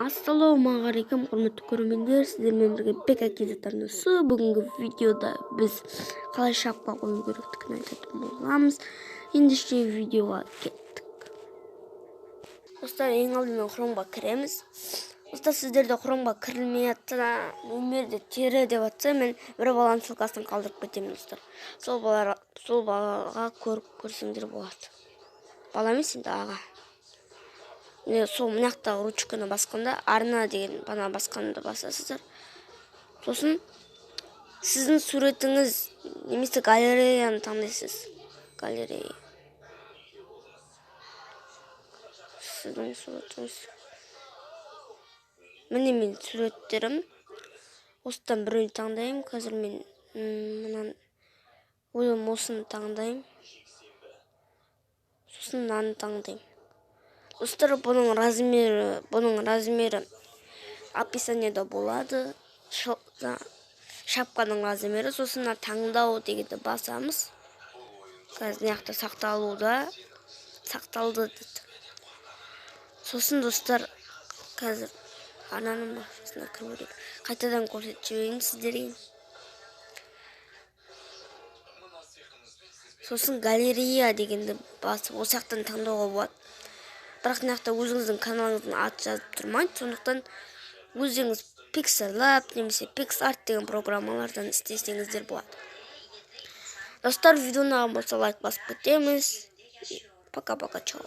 Ассалаумағалейкум, құрметті көрермендер, сіздермен бірге PKKZ арнасы. Бүгінгі видеода біз қалай шапка қою керектігін айтатын боламыз. Ендеше видеоға кеттік. Достар, ең алдымен Chromeға кіреміз. Достар, сіздерде Chromeға кірілмей жатса, нөмірді тері деп атса, мен бір баланың ссылкасын қалдырып кетемін, достар. Сол балаға көрсеңдер болады. Бала емес енді аға. Сол мынаяқтағы ручканы басқанда, арна деген бана басқанды басасыздар. Сосын сіздің суретіңіз немесе галереяны таңдайсыз. Галерея. Сіздің суретіңіз. Міне мен суреттерім. Осыдан біреуін таңдайым. Қазір мен мұнан ойым осыны таңдайым. Сосын мынаны таңдайым. Достар, бұның размері описаниеда болады. Шапканың размері. Сосын таңдау дегенді басамыз. Қазір мынаяқта сақталды дейді. Сосын достар, қазір арнаның басына кіріп қайтадан көрсетіп жіберейін сіздерге. Сосын галерея дегенді басып, осы жақтан таңдауға болады. Бірақ мынаяқта өзіңіздің каналыңыздың аты жазып тұрмайды. Сондықтан өзіңіз Pixellab немесе PixArt деген программалардан істесеңіздер болады. Достар, видеоны болса лайк басып кетеміз. Пока-пока, чао.